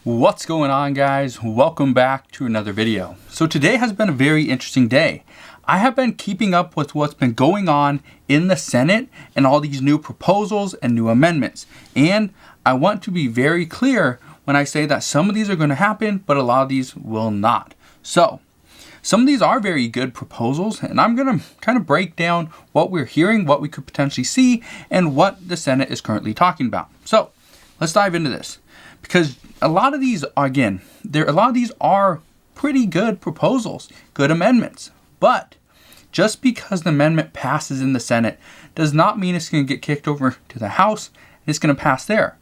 What's going on, guys? Welcome back to another video. So today has been a very interesting day. I have been keeping up with what's been going on in the Senate and all these new proposals and new amendments. And I want to be very clear when I say that some of these are going to happen, but a lot of these will not. So some of these are very good proposals, and I'm going to kind of break down what we're hearing, what we could potentially see, and what the Senate is currently talking about. So let's dive into this. Because a lot of these, again, a lot of these are pretty good proposals, good amendments. But just because the amendment passes in the Senate does not mean it's going to get kicked over to the House and it's going to pass there.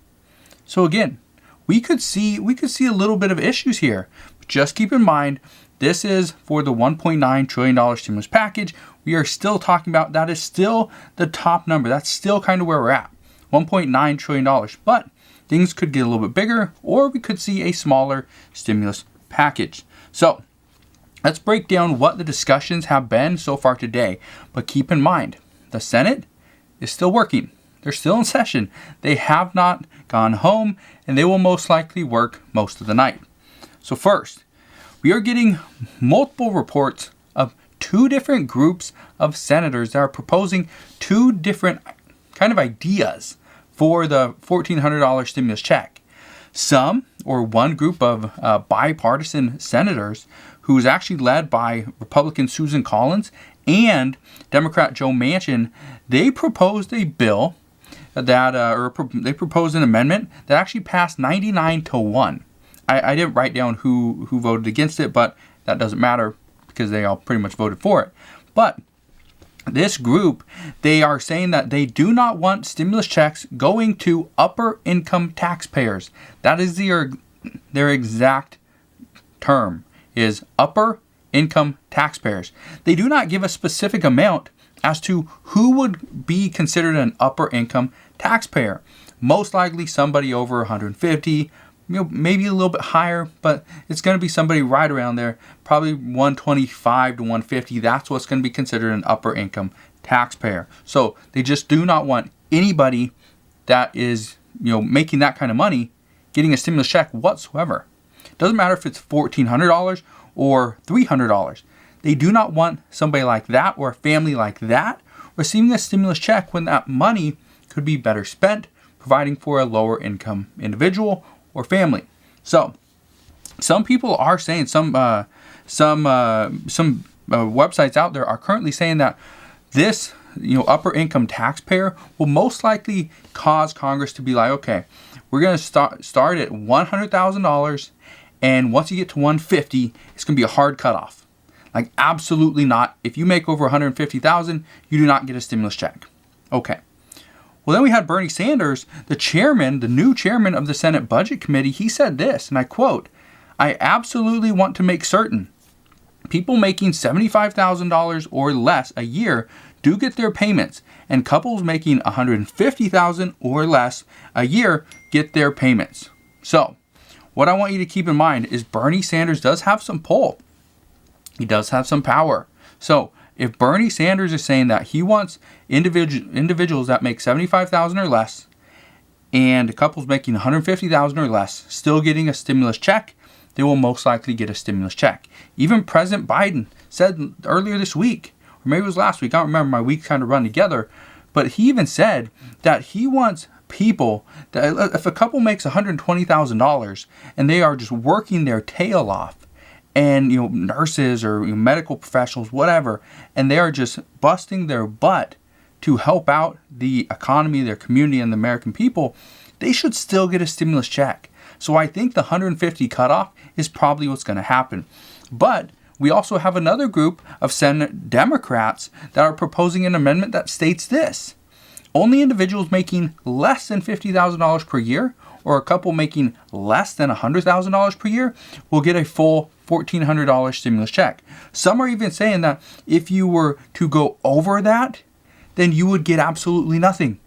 So again, we could see a little bit of issues here. But just keep in mind, this is for the $1.9 trillion stimulus package. We are still talking about, that is still the top number. That's still kind of where we're at, $1.9 trillion. But things could get a little bit bigger, or we could see a smaller stimulus package. So let's break down what the discussions have been so far today. But keep in mind, the Senate is still working. They're still in session. They have not gone home, and they will most likely work most of the night. So first, we are getting multiple reports of two different groups of senators that are proposing two different kind of ideas for the $1,400 stimulus check. One group of bipartisan senators, who is actually led by Republican Susan Collins and Democrat Joe Manchin, they proposed a bill they proposed an amendment that actually passed 99-1. I didn't write down who voted against it, but that doesn't matter because they all pretty much voted for it. But this group, they are saying that they do not want stimulus checks going to upper income taxpayers. That is their exact term, is upper income taxpayers. They do not give a specific amount as to who would be considered an upper income taxpayer. Most likely somebody over 150, maybe a little bit higher, but it's going to be somebody right around there, probably 125 to 150. That's what's going to be considered an upper income taxpayer. So they just do not want anybody that is, making that kind of money getting a stimulus check whatsoever. Doesn't matter if it's $1,400 or $300. They do not want somebody like that or a family like that receiving a stimulus check when that money could be better spent providing for a lower income individual or family. So some people are saying, some websites out there are currently saying that this upper income taxpayer will most likely cause Congress to be like, okay, we're going to start at $100,000, and once you get to 150, it's going to be a hard cutoff. Like, absolutely not. If you make over 150,000, you do not get a stimulus check. Okay. Well, then we had Bernie Sanders, the new chairman of the Senate Budget Committee. He said this, and I quote, "I absolutely want to make certain people making $75,000 or less a year do get their payments, and couples making $150,000 or less a year get their payments." So what I want you to keep in mind is Bernie Sanders does have some pull. He does have some power. So if Bernie Sanders is saying that he wants individuals that make $75,000 or less and couples making $150,000 or less still getting a stimulus check, they will most likely get a stimulus check. Even President Biden said earlier this week, or maybe it was last week, I don't remember, my weeks kind of run together, but he even said that he wants people that if a couple makes $120,000 and they are just working their tail off, and nurses or medical professionals, whatever, and they are just busting their butt to help out the economy, their community, and the American people, they should still get a stimulus check. So I think the 150 cutoff is probably what's going to happen. But we also have another group of Senate Democrats that are proposing an amendment that states this: only individuals making less than $50,000 per year or a couple making less than $100,000 per year will get a full $1,400 stimulus check. Some are even saying that if you were to go over that, then you would get absolutely nothing.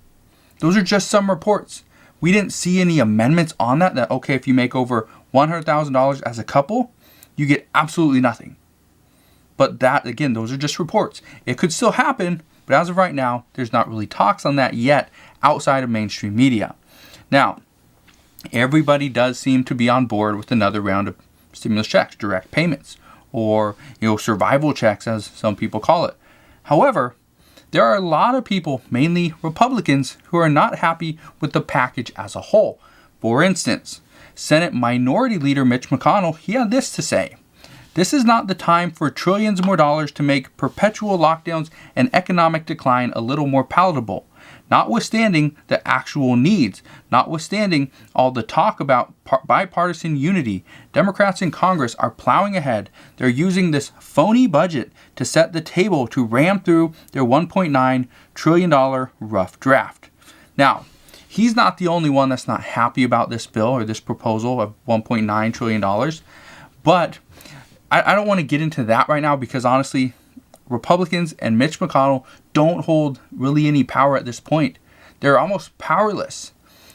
Those are just some reports. We didn't see any amendments on that, okay, if you make over $100,000 as a couple, you get absolutely nothing. But that, again, those are just reports. It could still happen, but as of right now, there's not really talks on that yet outside of mainstream media. Now, everybody does seem to be on board with another round of stimulus checks, direct payments, or survival checks, as some people call it. However, there are a lot of people, mainly Republicans, who are not happy with the package as a whole. For instance, Senate Minority Leader Mitch McConnell, he had this to say: "This is not the time for trillions more dollars to make perpetual lockdowns and economic decline a little more palatable. Notwithstanding the actual needs, notwithstanding all the talk about bipartisan unity, Democrats in Congress are plowing ahead. They're using this phony budget to set the table to ram through their $1.9 trillion rough draft." Now, he's not the only one that's not happy about this bill or this proposal of $1.9 trillion. But I don't want to get into that right now because honestly, Republicans and Mitch McConnell don't hold really any power at this point. They're almost powerless.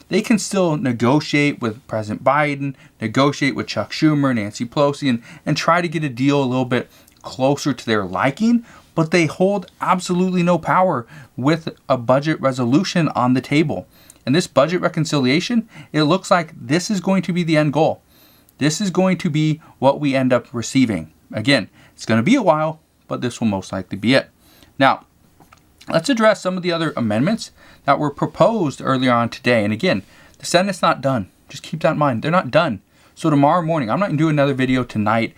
They can still negotiate with President Biden, negotiate with Chuck Schumer, Nancy Pelosi, and try to get a deal a little bit closer to their liking, but they hold absolutely no power with a budget resolution on the table. And this budget reconciliation, it looks like this is going to be the end goal. This is going to be what we end up receiving. Again, it's going to be a while, but this will most likely be it. Now, let's address some of the other amendments that were proposed earlier on today. And again, the Senate's not done. Just keep that in mind. They're not done. So tomorrow morning, I'm not going to do another video tonight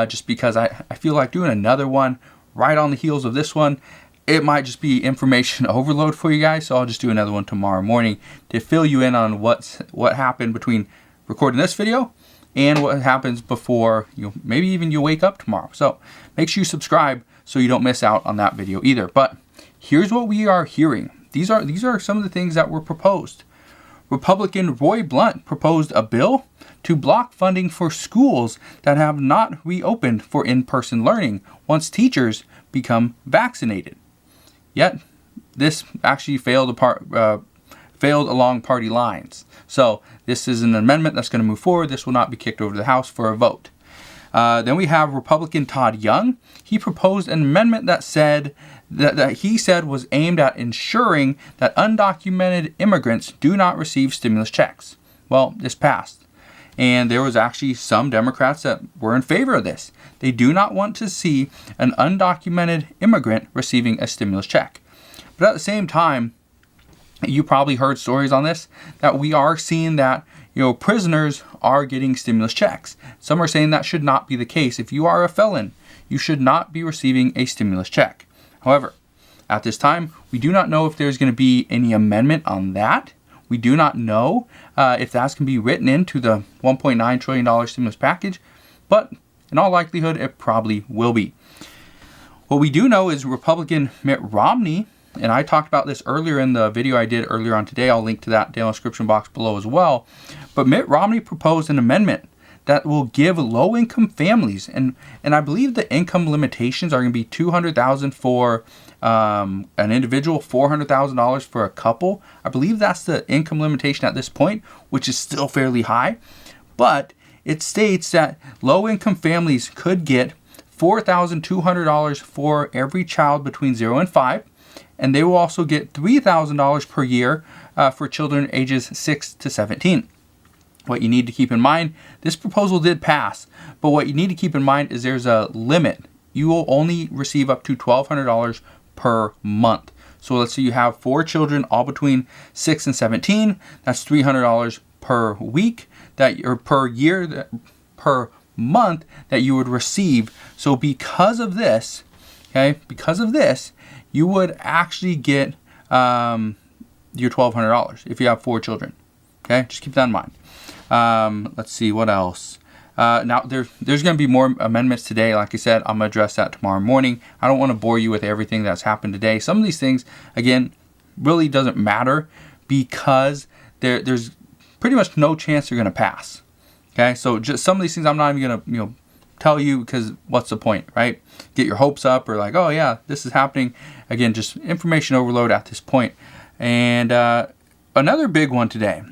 just because I feel like doing another one right on the heels of this one. It might just be information overload for you guys. So I'll just do another one tomorrow morning to fill you in on what happened between recording this video and what happens before maybe even you wake up tomorrow. So make sure you subscribe so you don't miss out on that video either. But here's what we are hearing. These are some of the things that were proposed. Republican Roy Blunt proposed a bill to block funding for schools that have not reopened for in-person learning once teachers become vaccinated. Yet, this actually failed along party lines. So this is an amendment that's going to move forward. This will not be kicked over to the House for a vote. Then we have Republican Todd Young. He proposed an amendment that said that he said was aimed at ensuring that undocumented immigrants do not receive stimulus checks. Well, this passed. And there was actually some Democrats that were in favor of this. They do not want to see an undocumented immigrant receiving a stimulus check. But at the same time, you probably heard stories on this, that we are seeing that prisoners are getting stimulus checks. Some are saying that should not be the case. If you are a felon, you should not be receiving a stimulus check. However, at this time, we do not know if there's going to be any amendment on that. We do not know if that's going to be written into the $1.9 trillion stimulus package, but in all likelihood, it probably will be. What we do know is Republican Mitt Romney, and I talked about this earlier in the video I did earlier on today. I'll link to that down in the description box below as well. But Mitt Romney proposed an amendment that will give low-income families, and I believe the income limitations are going to be $200,000 for an individual, $400,000 for a couple. I believe that's the income limitation at this point, which is still fairly high. But it states that low-income families could get $4,200 for every child between 0 and 5. And they will also get $3,000 per year for children ages 6 to 17. What you need to keep in mind, this proposal did pass, but what you need to keep in mind is there's a limit. You will only receive up to $1,200 per month. So let's say you have 4 children all between 6 and 17. That's $300 per week or per year, per month that you would receive. So because of this, you would actually get your $1,200 if you have 4 children. Okay, just keep that in mind. Let's see what else. Now there's going to be more amendments today. Like I said, I'm going to address that tomorrow morning. I don't want to bore you with everything that's happened today. Some of these things, again, really doesn't matter because there's pretty much no chance they're going to pass. Okay, so just some of these things I'm not even going to tell you because what's the point, right? Get your hopes up or like, oh yeah, this is happening. Again, just information overload at this point. And another big one today.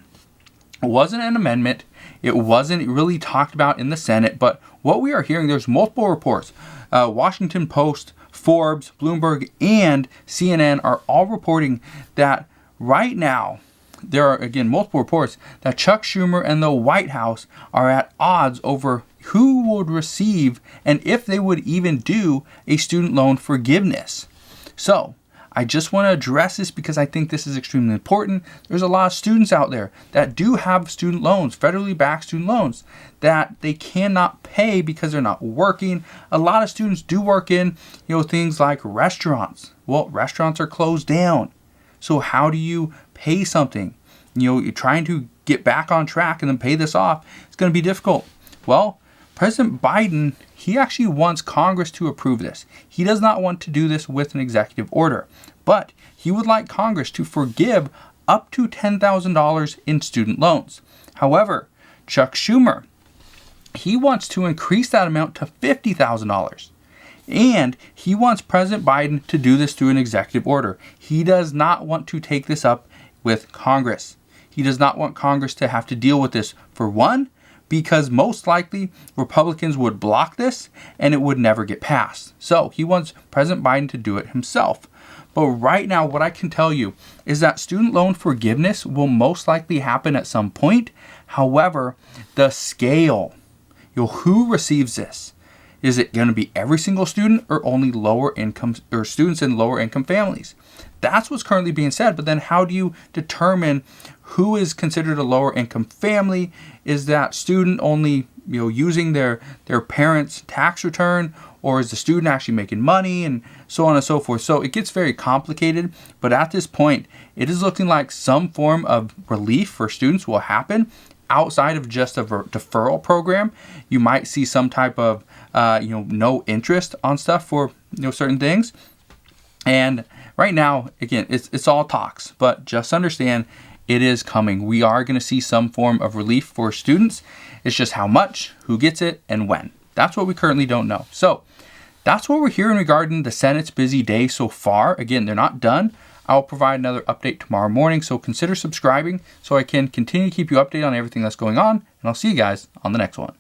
It wasn't an amendment. It wasn't really talked about in the Senate, but what we are hearing, there's multiple reports. Washington Post, Forbes, Bloomberg, and CNN are all reporting that right now there are, again, multiple reports that Chuck Schumer and the White House are at odds over who would receive and if they would even do a student loan forgiveness. So I just want to address this because I think this is extremely important. There's a lot of students out there that do have student loans, federally backed student loans, that they cannot pay because they're not working. A lot of students do work in, things like restaurants. Well, restaurants are closed down. So how do you pay something? You're trying to get back on track and then pay this off. It's going to be difficult. Well, President Biden, he actually wants Congress to approve this. He does not want to do this with an executive order, but he would like Congress to forgive up to $10,000 in student loans. However, Chuck Schumer, he wants to increase that amount to $50,000. And he wants President Biden to do this through an executive order. He does not want to take this up with Congress. He does not want Congress to have to deal with this, for one, because most likely Republicans would block this and it would never get passed. So he wants President Biden to do it himself. But right now, what I can tell you is that student loan forgiveness will most likely happen at some point. However, the scale, who receives this? Is it going to be every single student or only lower income or students in lower income families? That's what's currently being said. But then how do you determine who is considered a lower income family? Is that student only using their parents' tax return, or is the student actually making money, and so on and so forth? So it gets very complicated, but at this point it is looking like some form of relief for students will happen outside of just a deferral program. You might see some type of no interest on stuff for certain things. And right now, again, it's all talks, but just understand it is coming. We are going to see some form of relief for students. It's just how much, who gets it, and when. That's what we currently don't know. So that's what we're hearing regarding the Senate's busy day so far. Again, they're not done. I'll provide another update tomorrow morning, so consider subscribing so I can continue to keep you updated on everything that's going on, and I'll see you guys on the next one.